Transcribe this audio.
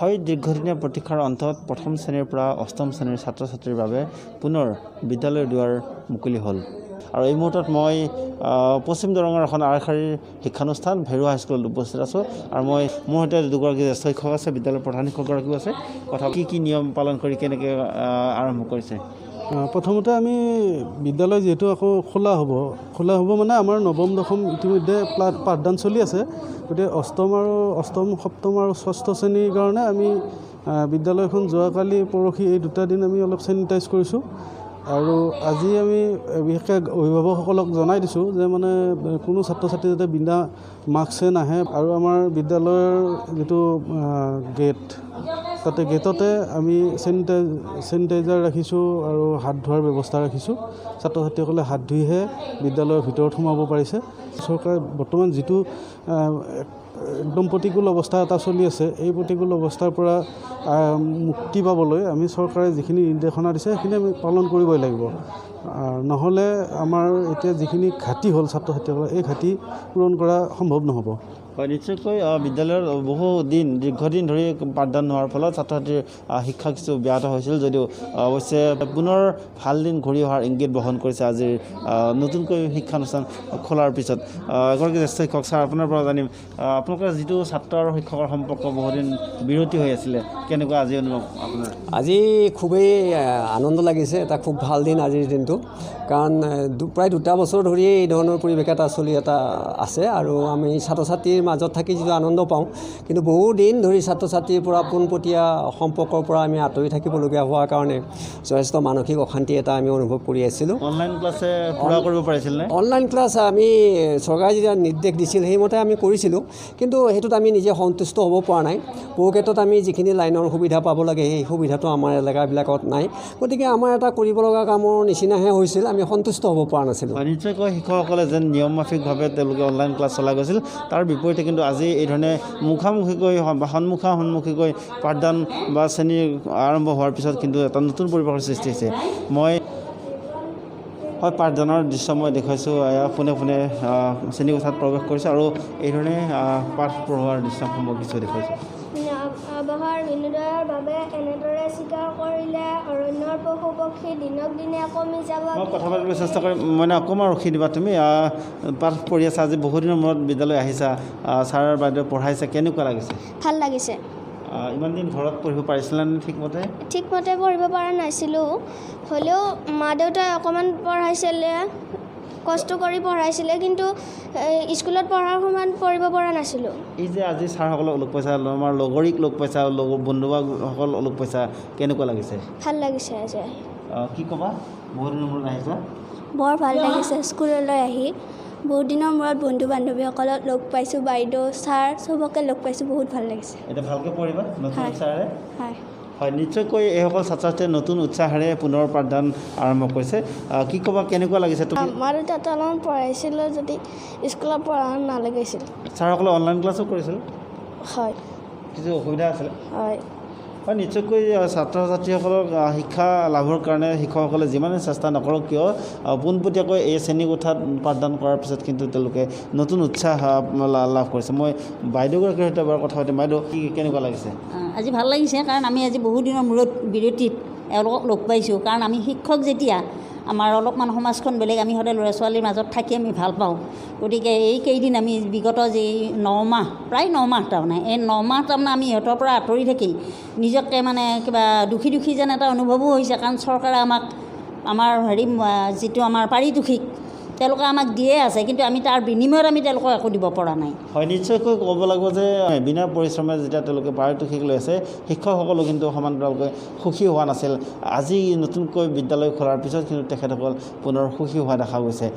হয় দীৰ্ঘদিনীয়া প্ৰতীক্ষাৰ অন্তত প্ৰথম শ্ৰেণীৰ পৰা অষ্টম শ্ৰেণীৰ ছাত্ৰ ছাত্ৰীৰ বাবে পুনৰ বিদ্যালয়ৰ দুৱাৰ মুকলি হ'ল আৰু এই মুহূৰ্তত মই পশ্চিম দৰঙৰ এখন আগশাৰীৰ শিক্ষানুষ্ঠান ভেৰুৱা হাইস্কুলত উপস্থিত আছোঁ আৰু মই মোৰ সৈতে দুগৰাকী জ্যেষ্ঠ শিক্ষক আছে, বিদ্যালয়ৰ প্ৰধান শিক্ষকগৰাকীও আছে। কথা কি নিয়ম পালন কৰি কেনেকৈ আৰম্ভ কৰিছে? প্ৰথমতে আমি বিদ্যালয় যিহেতু আকৌ খোলা হ'ব মানে আমাৰ নৱম দশম ইতিমধ্যে পাঠদান চলি আছে, গতিকে অষ্টম সপ্তম আৰু ষষ্ঠ শ্ৰেণীৰ কাৰণে আমি বিদ্যালয়খন যোৱাকালি পৰহি এই দুটা দিন আমি অলপ চেনিটাইজ কৰিছোঁ আৰু আজি আমি বিশেষকৈ অভিভাৱকসকলক জনাই দিছোঁ যে মানে কোনো ছাত্ৰ ছাত্ৰী যাতে বিনা মাস্কে নাহে আৰু আমাৰ বিদ্যালয়ৰ যিটো গেট তাতে গেটতে আমি চেনিটাইজাৰ ৰাখিছোঁ আৰু হাত ধোৱাৰ ব্যৱস্থা ৰাখিছোঁ। ছাত্ৰ ছাত্ৰীসকলে হাত ধুইহে বিদ্যালয়ৰ ভিতৰত সোমাব পাৰিছে। চৰকাৰে বৰ্তমান যিটো একদম প্ৰতিকূল অৱস্থা এটা চলি আছে, এই প্ৰতিকূল অৱস্থাৰ পৰা মুক্তি পাবলৈ আমি চৰকাৰে যিখিনি নিৰ্দেশনা দিছে সেইখিনি আমি পালন কৰিবই লাগিব। নহ'লে আমাৰ এতিয়া যিখিনি ঘাটি হ'ল ছাত্ৰ ছাত্ৰীসকলৰ, এই ঘাটি পূৰণ কৰা সম্ভৱ নহ'ব। হয়, নিশ্চয়কৈ বিদ্যালয়ৰ দীৰ্ঘদিন ধৰি পাঠদান নোহোৱাৰ ফলত ছাত্ৰ ছাত্ৰীৰ শিক্ষা কিছু ব্যাহত হৈছিল যদিও অৱশ্যে পুনৰ ভাল দিন ঘূৰি অহাৰ ইংগিত বহন কৰিছে আজিৰ নতুনকৈ শিক্ষানুষ্ঠান খোলাৰ পিছত। এগৰাকী জ্যেষ্ঠ শিক্ষক ছাৰ, আপোনাৰ পৰা জানিম, আপোনালোকৰ যিটো ছাত্ৰ আৰু শিক্ষকৰ সম্পৰ্ক বহুদিন বিৰতি হৈ আছিলে, কেনেকুৱা আজি অনুভৱ আপোনাৰ? আজি খুবেই আনন্দ লাগিছে, এটা খুব ভাল দিন আজিৰ দিনটো, কাৰণ প্ৰায় 2 বছৰ ধৰি এই ধৰণৰ পৰিৱেশ এটা চলি আছে আৰু আমি ছাত্ৰ ছাত্ৰীৰ মাজত থাকি যিটো আনন্দ পাওঁ, কিন্তু বহু দিন ধৰি ছাত্ৰ ছাত্ৰীৰ পৰা পোনপটীয়া সম্পৰ্কৰ পৰা আমি আঁতৰি থাকিবলগীয়া হোৱাৰ কাৰণে যথেষ্ট মানসিক অশান্তি এটা আমি অনুভৱ কৰি আছিলোঁ। অনলাইন ক্লাছে পূৰা কৰিব পাৰিছিল নে? অনলাইন ক্লাছ আমি চৰকাৰে যেতিয়া নিৰ্দেশ দিছিল সেইমতে আমি কৰিছিলোঁ, কিন্তু সেইটোত আমি নিজে সন্তুষ্ট হ'ব পৰা নাই। বহু ক্ষেত্ৰত আমি যিখিনি লাইনৰ সুবিধা পাব লাগে সেই সুবিধাটো আমাৰ এলেকাবিলাকত নাই, গতিকে আমাৰ এটা কৰিব লগা কামৰ নিচিনাহে হৈছিল, আমি সন্তুষ্ট হ'ব পৰা নাছিলোঁ। নিশ্চয়কৈ শিক্ষকসকলে যেন নিয়মমাফিকভাৱে তেওঁলোকে অনলাইন ক্লাছ চলাই গৈছিল, তাৰ বিপৰীতে কিন্তু আজি এই ধৰণে মুখামুখিকৈ বা সন্মুখীকৈ পাঠদান বা শ্ৰেণী আৰম্ভ হোৱাৰ পিছত কিন্তু এটা নতুন পৰিৱেশৰ সৃষ্টি হৈছে। মই পাঠদানৰ দৃশ্য মই দেখুৱাইছোঁ, পোনে পোনে শ্ৰেণীকোঠাত প্ৰৱেশ কৰিছোঁ আৰু এই ধৰণে পাঠ পঢ়োৱাৰ দৃশ্যসমূহ কিছু দেখুৱাইছোঁ। আৱহাৰ বিনোদনৰ বাবে এনেদৰে স্বীকাৰ কৰিলে অৰণ্যৰ পশু পক্ষী দিনক দিনে কমি যাব। মই কথা পাতিবলৈ চেষ্টা কৰিম, মানে অকণমান ৰখি দিবা তুমি। পাঠ পঢ়ি আছা, আজি বহুদিনৰ মূৰত বিদ্যালয় আহিছা, ছাৰ বাইদেউ পঢ়াইছে, কেনেকুৱা লাগিছে? ভাল লাগিছে। ইমান দিন ঘৰত পঢ়িব পাৰিছিলানে ঠিকমতে? ঠিকমতে পঢ়িব পৰা নাছিলোঁ, হ'লেও মা দেউতাই অকণমান পঢ়াইছিলে, কষ্ট কৰি পঢ়াইছিলে, কিন্তু স্কুলত পঢ়াৰ সময়ত পঢ়িব পৰা নাছিলোঁ। এই যে আজি ছাৰসকলক লগ পাইছা, আমাৰ লগৰীক লগ পাইছা, বন্ধুসকল লগ পাইছা, কেনেকুৱা লাগিছে? ভাল লাগিছে আজি। কি ক'বা, বহুত দিনৰ মূৰত আহিছা? বৰ ভাল লাগিছে স্কুললৈ আহি, বহুত দিনৰ মূৰত বন্ধু বান্ধৱীসকলক লগ পাইছোঁ, বাইদেউ ছাৰ চবকে লগ পাইছোঁ, বহুত ভাল লাগিছে। এতিয়া ভালকৈ পঢ়িবা নতুন উৎসাহেৰে? হয়, নিশ্চয়কৈ এইসকল ছাত্ৰ ছাত্ৰীয়ে নতুন উৎসাহেৰে পুনৰ পাঠদান আৰম্ভ কৰিছে। কি ক'বা, কেনেকুৱা লাগিছে? আমাৰ তাতে অলপমান পঢ়াইছিলোঁ যদি স্কুলত পঢ়া নালাগিছিল। ছাৰসকলে অনলাইন ক্লাছো কৰিছিল? হয়। কিছু অসুবিধা আছিলে? হয়। হয়, নিশ্চয়কৈ ছাত্ৰ ছাত্ৰীসকলক শিক্ষা লাভৰ কাৰণে শিক্ষকসকলে যিমানে চেষ্টা নকৰক কিয় পোনপটীয়াকৈ এই শ্ৰেণীকোঠাত পাঠদান কৰাৰ পিছত কিন্তু তেওঁলোকে নতুন উৎসাহ লাভ কৰিছে। মই বাইদেউগৰাকীৰ সৈতে এবাৰ কথা পাতিম। বাইদেউ, কেনেকুৱা লাগিছে? আজি ভাল লাগিছে, কাৰণ আমি আজি বহু দিনৰ মূৰত বিৰতিত এওঁলোকক লগ পাইছোঁ, কাৰণ আমি শিক্ষক যেতিয়া আমাৰ অলপমান সমাজখন বেলেগ, আমি সদায় ল'ৰা ছোৱালীৰ মাজত থাকি আমি ভাল পাওঁ, গতিকে এই কেইদিন আমি বিগত যে 9 মাহ, প্ৰায় 9 মাহ তাৰমানে, এই 9 মাহ তাৰমানে আমি সিহঁতৰ পৰা আঁতৰি থাকি নিজকে মানে কিবা দুখী যেন এটা অনুভৱো হৈছে, কাৰণ চৰকাৰে আমাৰ যিটো আমাৰ পাৰিতোষিক তেওঁলোকে আমাক দিয়ে আছে, কিন্তু আমি তাৰ বিনিময়ত আমি তেওঁলোকক একো দিব পৰা নাই। হয়, নিশ্চয়কৈ ক'ব লাগিব যে বিনা পৰিশ্ৰমে যেতিয়া তেওঁলোকে পাৰিতোষিক লৈ আছে, শিক্ষকসকলো কিন্তু সমান্তৰালকৈ সুখী হোৱা নাছিল। আজি নতুনকৈ বিদ্যালয় খোলাৰ পিছত কিন্তু তেখেতসকল পুনৰ সুখী হোৱা দেখা গৈছে।